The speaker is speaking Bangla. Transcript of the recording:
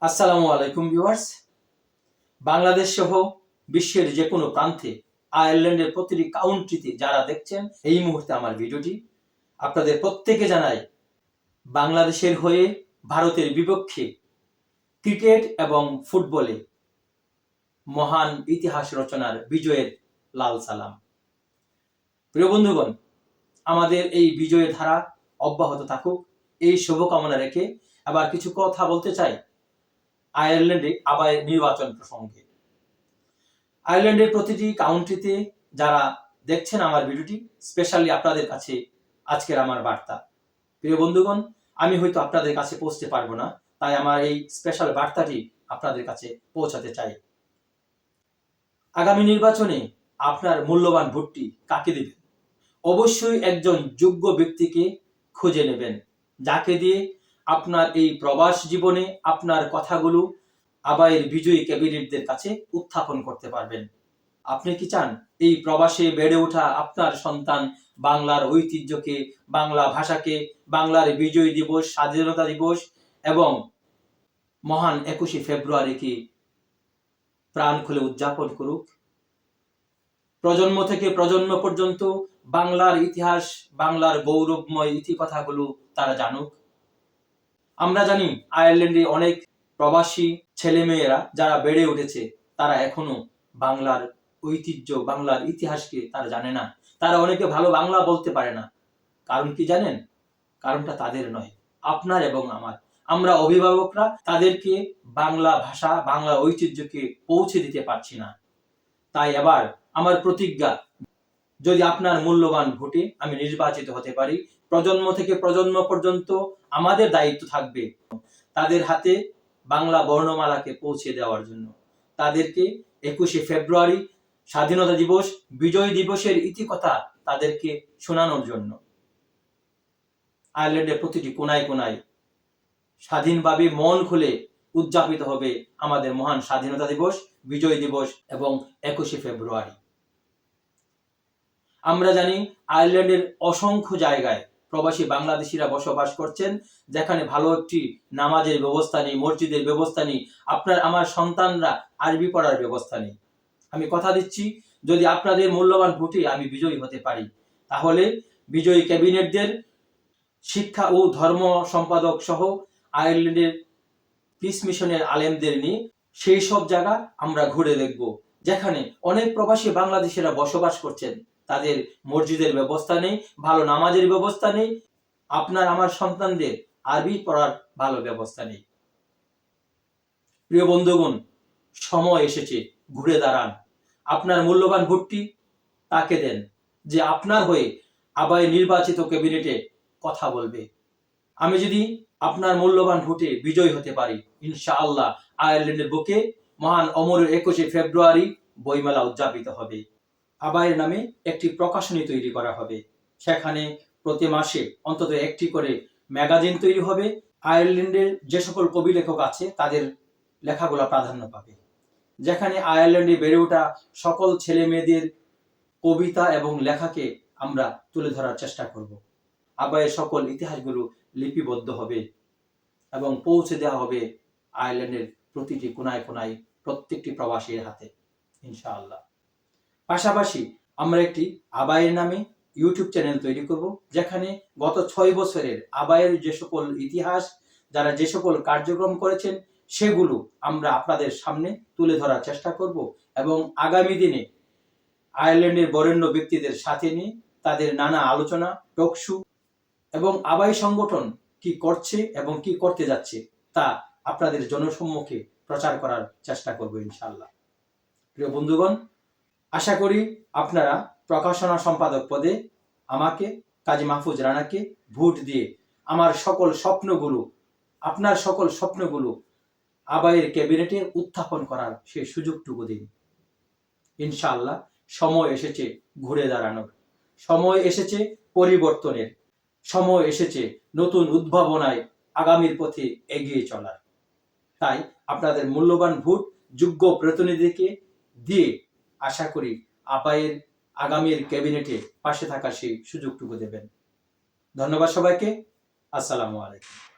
আসসালামু আলাইকুম ভিউয়ার্স। বাংলাদেশ সহ বিশ্বের যে কোনো প্রান্তে আয়ারল্যান্ডের প্রতিটি কাউন্ট্রিতে যারা দেখছেন এই মুহূর্তে আমার ভিডিওটি, আপনাদের প্রত্যেকে জানাই বাংলাদেশের হয়ে ভারতের বিপক্ষে ক্রিকেট এবং ফুটবলে মহান ইতিহাস রচনার বিজয়ের লাল সালাম। প্রিয় বন্ধুগণ, আমাদের এই বিজয়ের ধারা অব্যাহত থাকুক এই শুভকামনা রেখে আবার কিছু কথা বলতে চাই আয়ারল্যান্ডে আবার নির্বাচন প্রসঙ্গে। আয়ারল্যান্ডের প্রতিটি কাউন্ট্রিতে যারা দেখছেন আমার ভিডিওটি, স্পেশালি আপনাদের কাছে আজকের আমার বার্তা। প্রিয় বন্ধুগণ, আমি হয়তো আপনাদের কাছে পৌঁছতে পারবো না, তাই আমার এই স্পেশাল বার্তাটি আপনাদের কাছে পৌঁছাতে চাই। আগামী নির্বাচনে আপনার মূল্যবান ভোটটি কাকে দিবেন? অবশ্যই একজন যোগ্য ব্যক্তিকে খুঁজে নেবেন, যাকে দিয়ে আপনার এই প্রবাস জীবনে আপনার কথাগুলো আবায়ের বিজয়ী ক্যাবিনেটদের কাছে উত্থাপন করতে পারবেন। আপনি কি চান এই প্রবাসে বেড়ে ওঠা আপনার সন্তান বাংলার ঐতিহ্যকে, বাংলা ভাষাকে, বাংলার বিজয় দিবস, স্বাধীনতা দিবস এবং মহান 21শে ফেব্রুয়ারিকে প্রাণ খুলে উদযাপন করুক? প্রজন্ম থেকে প্রজন্ম পর্যন্ত বাংলার ইতিহাস, বাংলার গৌরবময় ইতিকথাগুলো তারা জানুক। আমরা জানি আয়ারল্যান্ডে অনেক প্রবাসী ছেলেমেয়েরা যারা বেড়ে উঠেছে তারা এখনো বাংলার ঐতিহ্য, বাংলার ইতিহাসকে তারা জানে না। তারা অনেকে ভালো বাংলা বলতে পারে না। কারণ কি জানেন? কারণটা তাদের নয়, আপনার এবং আমার। আমরা অভিভাবকরা তাদেরকে বাংলা ভাষা, বাংলা ঐতিহ্যকে পৌঁছে দিতে পারছি না। তাই এবার আমার প্রতিজ্ঞা, যদি আপনার মূল্যবান ভোটে আমি নির্বাচিত হতে পারি, প্রজন্ম থেকে প্রজন্ম পর্যন্ত আমাদের দায়িত্ব থাকবে তাদের হাতে বাংলা বর্ণমালাকে পৌঁছে দেওয়ার জন্য, তাদেরকে 21শে ফেব্রুয়ারি স্বাধীনতা দিবস, বিজয় দিবসের ইতিকথা তাদেরকে শোনানোর জন্য। আয়ারল্যান্ডের প্রতিটি কোনায় কোনায় স্বাধীনভাবে মন খুলে উদযাপিত হবে আমাদের মহান স্বাধীনতা দিবস, বিজয় দিবস এবং 21শে ফেব্রুয়ারি। আমরা জানি আয়ারল্যান্ডের অসংখ্য জায়গায় প্রবাসী বাংলাদেশিরা বসবাস করছেন, যেখানে ভালো একটি নামাজের ব্যবস্থা নেই, মসজিদের ব্যবস্থা নেই, আপনার আমার সন্তানরা আরবি পড়ার ব্যবস্থা নেই। আমি কথা দিচ্ছি, যদি আপনাদের মূল্যবান ভোটে আমি বিজয়ী হতে পারি, তাহলে বিজয়ী ক্যাবিনেটদের, শিক্ষা ও ধর্ম সম্পাদক সহ আয়ারল্যান্ডের পিস মিশনের আলেমদের নিয়ে সেই সব জায়গা আমরা ঘুরে দেখব, যেখানে অনেক প্রবাসী বাংলাদেশিরা বসবাস করছেন। তাদের মসজিদের ব্যবস্থা নেই, ভালো নামাজের ব্যবস্থা নেই, আপনার আমার সন্তানদের আরবি পড়ার ভালো ব্যবস্থা নেই। প্রিয় বন্ধুগণ, সময় এসেছে, ঘুরে দাঁড়ান। আপনার মূল্যবান ভোটটি তাকে দেন যে আপনার হয়ে আবার নির্বাচিত ক্যাবিনেটে কথা বলবে। আমি যদি আপনার মূল্যবান ভোটে বিজয় হতে পারি, ইনশাআল্লাহ আয়ারল্যান্ডের বুকে মহান অমর 21শে ফেব্রুয়ারি বইমেলা উদযাপিত হবে। আবায়ের নামে একটি প্রকাশনী তৈরি করা হবে, সেখানে প্রতি মাসে অন্তত একটি করে ম্যাগাজিন তৈরি হবে। আয়ারল্যান্ডের যে সকল কবি লেখক আছে তাদের লেখাগুলো প্রাধান্য পাবে, যেখানে আয়ারল্যান্ডে বেড়ে ওঠা সকল ছেলে মেয়েদের কবিতা এবং লেখাকে আমরা তুলে ধরার চেষ্টা করব। আবায়ের সকল ইতিহাসগুলো লিপিবদ্ধ হবে এবং পৌঁছে দেওয়া হবে আয়ারল্যান্ডের প্রতিটি কোনায় কোনায়, প্রত্যেকটি প্রবাসীর হাতে, ইনশাআল্লাহ। পাশাপাশি আমরা একটি আবায়ের নামে ইউটিউব চ্যানেল তৈরি করব, যেখানে গত 6 বছরের আবায়ের যে সকল ইতিহাস, যারা যে সকল কার্যক্রম করেছেন, সেগুলো আমরা আপনাদের সামনে তুলে ধরার চেষ্টা করব এবং আগামী দিনে আয়ারল্যান্ডের বরেণ্য ব্যক্তিদের সাথে নিয়ে তাদের নানা আলোচনা, টকশো এবং আবাই সংগঠন কি করছে এবং কি করতে যাচ্ছে তা আপনাদের জনসম্মুখে প্রচার করার চেষ্টা করব ইনশাআল্লাহ। প্রিয় বন্ধুগণ, আশা করি আপনারা প্রকাশনা সম্পাদক পদে আমাকে, কাজী মাহফুজ রানাকে ভোট দিয়ে আমার সকল স্বপ্নগুলো, আপনার সকল স্বপ্নগুলো আবায়ের ক্যাবিনেটে উত্থাপন করার সেই সুযোগটুকু দিন। ইনশাআল্লাহ সময় এসেছে ঘুরে দাঁড়ানোর, সময় এসেছে পরিবর্তনের, সময় এসেছে নতুন উদ্ভাবনায় আগামীর পথে এগিয়ে চলার। তাই আপনাদের মূল্যবান ভোট যোগ্য প্রতিনিধিকে দিয়ে আশা করি আবায়ের আগামীর ক্যাবিনেটে পাশে থাকার সেই সুযোগটুকু দেবেন। ধন্যবাদ সবাইকে। আসসালামু আলাইকুম।